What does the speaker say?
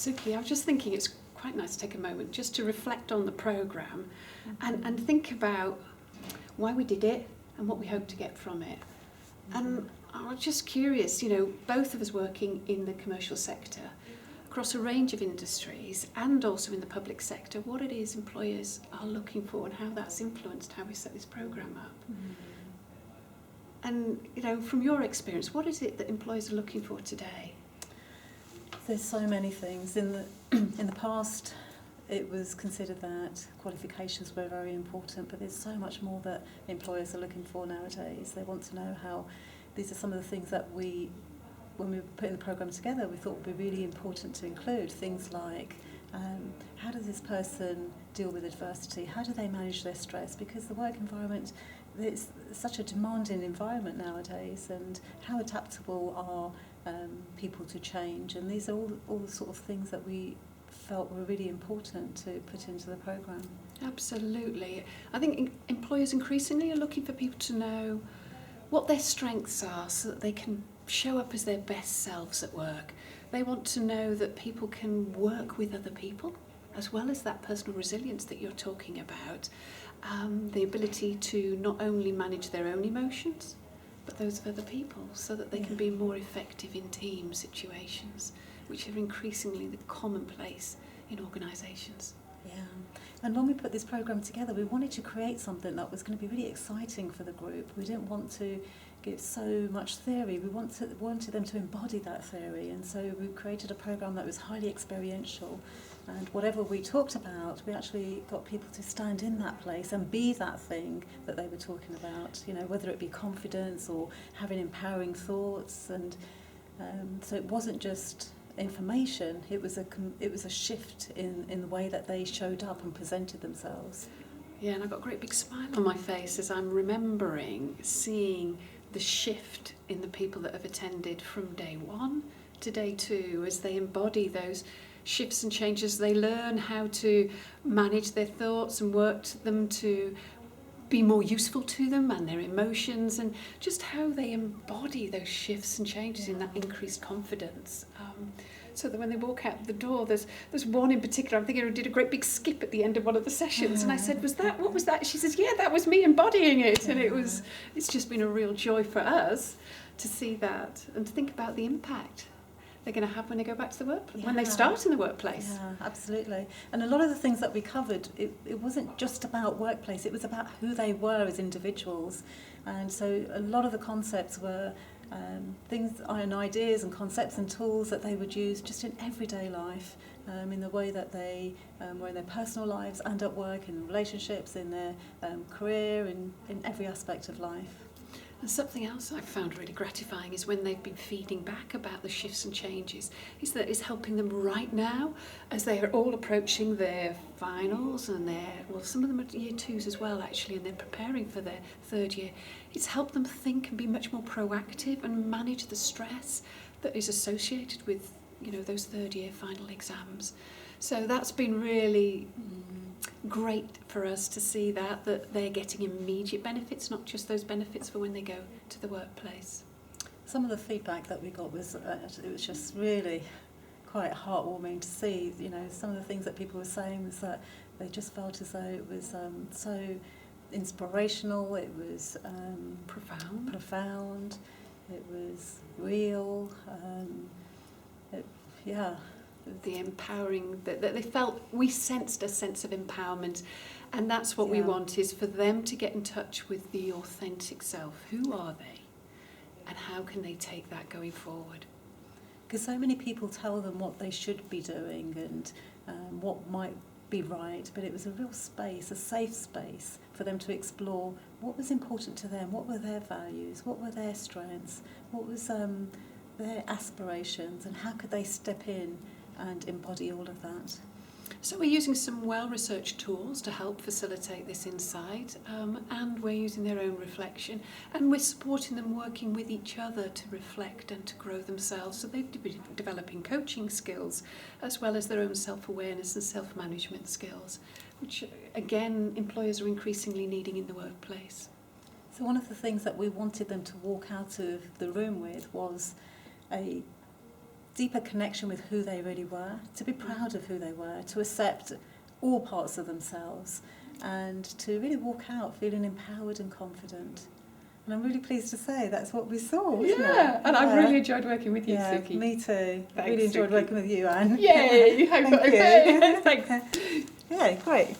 Sukhy, I was just thinking it's quite nice to take a moment just to reflect on the programme and think about why we did it and what we hope to get from it. And I was just curious, both of us working in the commercial sector, across a range of industries and also in the public sector, what it is employers are looking for and how that's influenced how we set this programme up. And, from your experience, what is it that employers are looking for today? There's so many things. In the past, it was considered that qualifications were very important, but there's so much more that employers are looking for nowadays. They want to know how, these are some of the things that when we were putting the programme together, we thought would be really important to include. Things like, how does this person deal with adversity? How do they manage their stress? Because the work environment, it's such a demanding environment nowadays, and how adaptable are people to change? And these are all the sort of things that we felt were really important to put into the programme. Absolutely. I think employers increasingly are looking for people to know what their strengths are so that they can show up as their best selves at work. They want to know that people can work with other people, as well as that personal resilience that you're talking about. The ability to not only manage their own emotions, but those of other people, so that they can be more effective in team situations, which are increasingly the commonplace in organisations. Yeah, and when we put this programme together, we wanted to create something that was going to be really exciting for the group. We didn't want to give so much theory. We wanted them to embody that theory, and so we created a programme that was highly experiential. And whatever we talked about, we actually got people to stand in that place and be that thing that they were talking about, whether it be confidence or having empowering thoughts. And so it wasn't just information, it was a shift in the way that they showed up and presented themselves. Yeah, and I've got a great big smile on my face as I'm remembering seeing the shift in the people that have attended from day one to day two, as they embody those shifts and changes. They learn how to manage their thoughts and work them to be more useful to them and their emotions, and just how they embody those shifts and changes in that increased confidence. So that when they walk out the door, there's one in particular, I'm thinking, who did a great big skip at the end of one of the sessions, and I said, what was that? She says, yeah, that was me embodying it. And it's just been a real joy for us to see that and to think about the impact they're going to have when they go back to the workplace, when they start in the workplace. Yeah, absolutely. And a lot of the things that we covered, it wasn't just about workplace, it was about who they were as individuals. And so a lot of the concepts were things and ideas and concepts and tools that they would use just in everyday life, in the way that they were in their personal lives and at work, in relationships, in their career, in every aspect of life. And something else I've found really gratifying is when they've been feeding back about the shifts and changes, is that it's helping them right now as they are all approaching their finals and some of them are year twos as well actually, and they're preparing for their third year. It's helped them think and be much more proactive and manage the stress that is associated with those third year final exams. So that's been really great for us to see that they're getting immediate benefits, not just those benefits for when they go to the workplace. Some of the feedback that we got was it was just really quite heartwarming to see. Some of the things that people were saying was that they just felt as though it was so inspirational, it was profound, it was real. The empowering, that they felt, we sensed a sense of empowerment, and that's what we want, is for them to get in touch with the authentic self. Who are they and how can they take that going forward? Because so many people tell them what they should be doing and what might be right, but it was a real space, a safe space for them to explore what was important to them, what were their values, what were their strengths, what was their aspirations, and how could they step in and embody all of that. So we're using some well-researched tools to help facilitate this insight, and we're using their own reflection, and we're supporting them working with each other to reflect and to grow themselves. So they've been developing coaching skills as well as their own self-awareness and self-management skills, which again employers are increasingly needing in the workplace. So one of the things that we wanted them to walk out of the room with was a deeper connection with who they really were, to be proud of who they were, to accept all parts of themselves, and to really walk out feeling empowered and confident. And I'm really pleased to say that's what we saw, wasn't it? And I've really enjoyed working with you, Yeah, Sukhy. me too. Thanks, really enjoyed Sukhy. working with you, Anne. Yay! Thank you. Thanks. Yeah, great.